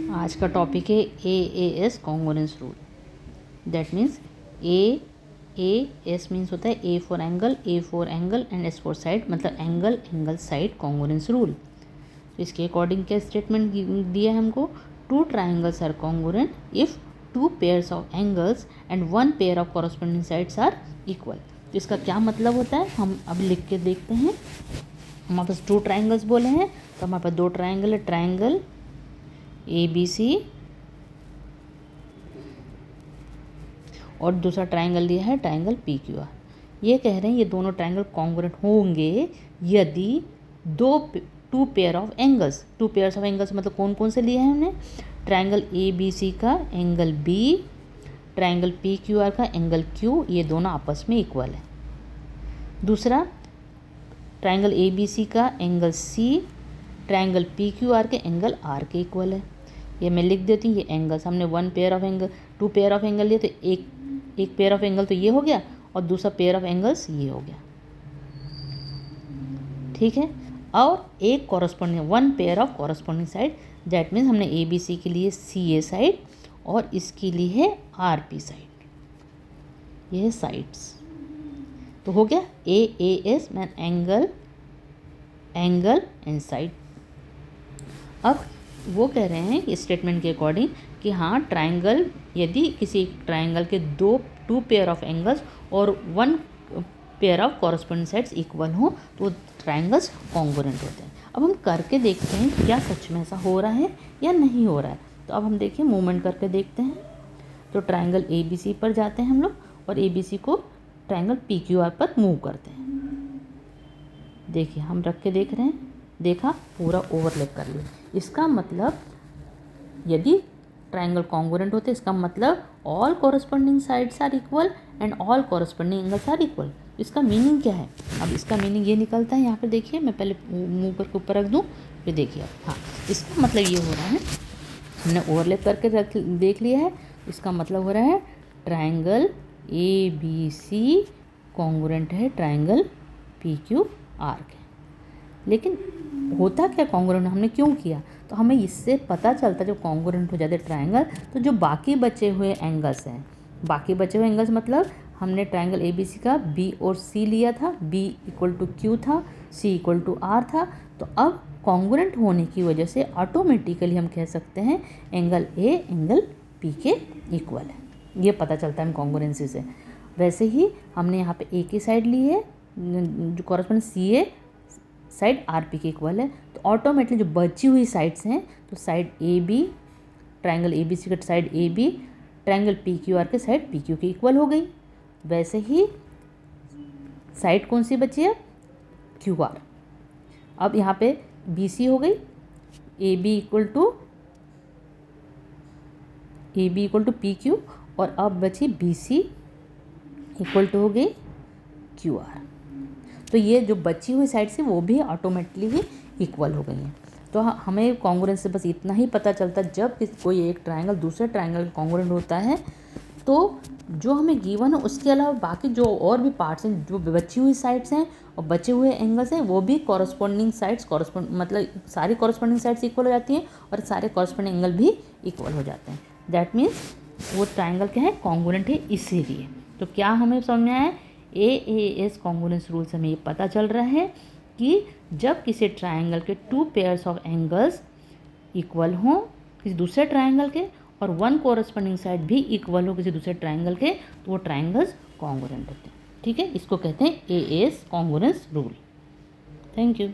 आज का टॉपिक है AAS congruence rule. That means AAS means होता है A for angle, and S for side, मतलब एंगल साइड कॉन्ग्रुएंस रूल। तो इसके अकॉर्डिंग क्या स्टेटमेंट दिया है हमको, two triangles are congruent if two pairs of angles and one pair of corresponding sides are equal. तो इसका क्या मतलब होता है हम अब लिख के देखते हैं। हमारे पास टू ट्राइंगल्स बोले हैं, तो हमारे पास दो ट्राइंगल है, ट्राइंगल ABC और दूसरा ट्राइंगल दिया है ट्राइंगल PQR। ये कह रहे हैं ये दोनों ट्राइंगल कॉन्ग्रुएंट होंगे यदि टू पेयर ऑफ एंगल्स मतलब कौन कौन से लिए हैं हमने, ट्राइंगल ABC का एंगल B, ट्राइंगल PQR का एंगल Q, ये दोनों आपस में इक्वल है। दूसरा ट्राइंगल ABC का एंगल C, ट्राइंगल PQR के एंगल R के इक्वल है। ये मैं लिख देती हूँ, ये एंगल्स हमने टू पेयर ऑफ एंगल लिए, तो एक पेयर ऑफ एंगल तो ये हो गया और दूसरा पेयर ऑफ एंगल्स ये हो गया, ठीक है। और एक corresponding one pair of corresponding side, that means हमने ABC के लिए CA साइड और इसके लिए है RP साइड, ये है साइड्स। तो हो गया AAS man angle and side. अब वो कह रहे हैं इस स्टेटमेंट के अकॉर्डिंग कि हाँ ट्राइंगल, यदि किसी ट्राइंगल के टू पेयर ऑफ एंगल्स और one pair of corresponding sides equal हो तो ट्राइंगल्स कॉन्ग्रुएंट होते हैं। अब हम करके देखते हैं क्या सच में ऐसा हो रहा है या नहीं हो रहा है। तो अब हम देखिए मूवमेंट करके देखते हैं। तो ट्राइंगल ABC पर जाते हैं हम लोग और ABC को ट्राइंगल PQR पर मूव करते हैं। देखिए हम रख के देख रहे हैं, देखा पूरा ओवरलैप कर लिया। इसका मतलब यदि ट्राइंगल कॉन्ग्रुएंट होते इसका मतलब all corresponding sides are equal and all corresponding angles are equal. इसका मीनिंग क्या है, अब इसका मीनिंग ये निकलता है, यहाँ पे देखिए मैं पहले मुंह पर ऊपर रख दूँ फिर देखिए आप। हाँ, इसका मतलब ये हो रहा है, हमने ओवरलैप करके देख लिया है। इसका मतलब हो रहा है ट्राइंगल ABC कॉन्ग्रुएंट है ट्राइंगल PQR के। लेकिन होता क्या कॉन्ग्रुएंट हमने क्यों किया, तो हमें इससे पता चलता जब कॉन्ग्रुएंट हो जाते ट्राइंगल तो जो बाकी बचे हुए एंगल्स हैं, बाकी बचे हुए एंगल्स मतलब हमने ट्राइंगल ABC का B और C लिया था, B इक्वल टू Q था, C इक्वल टू R था। तो अब कॉन्ग्रुएंट होने की वजह से ऑटोमेटिकली हम कह सकते हैं एंगल A एंगल P के इक्वल है, ये पता चलता है कॉन्ग्रुएंसी से। वैसे ही हमने यहाँ पे A की साइड ली है जो कॉरस्पॉन्ड CA साइड RP के इक्वल है, तो ऑटोमेटिकली जो बची हुई साइड्स हैं तो साइड AB, ट्राइंगल ABC का साइड AB ट्राइंगल PQR के साइड PQ के इक्वल हो गई। वैसे ही साइड कौन सी बची है, QR। अब यहाँ पे BC हो गई AB इक्वल टू PQ और अब बची BC इक्वल टू हो गई QR। तो ये जो बची हुई साइड से वो भी ऑटोमेटिकली ही इक्वल हो गई हैं। तो हमें कॉन्ग्रुएंस से बस इतना ही पता चलता है, जब कोई एक ट्राइंगल दूसरे ट्राइंगल का कॉन्ग्रुएंट होता है तो जो हमें गिवन है उसके अलावा बाकी जो और भी पार्ट्स हैं, जो बची हुई साइड्स हैं और बचे हुए एंगल्स हैं, वो भी कॉरस्पॉन्डिंग साइड्स मतलब सारी कॉरस्पॉन्डिंग साइड्स इक्वल हो जाती हैं और सारे कॉरस्पॉन्डिंग एंगल भी इक्वल हो जाते हैं। दैट मीन्स वो ट्राइंगल क्या है, कॉन्ग्रुएंट है इसीलिए। तो क्या हमें समझ में आया, AAS कॉन्ग्रुएंस रूल से हमें ये पता चल रहा है कि जब किसी ट्राइंगल के to pairs of angles equal हों किसी दूसरे ट्राइंगल के और वन कॉरस्पॉन्डिंग साइड भी इक्वल हो किसी दूसरे ट्राइंगल के, तो वो ट्राइंगल्स कॉन्ग्रुएंट होते हैं, ठीक है। इसको कहते हैं AAS congruence rule. Thank you.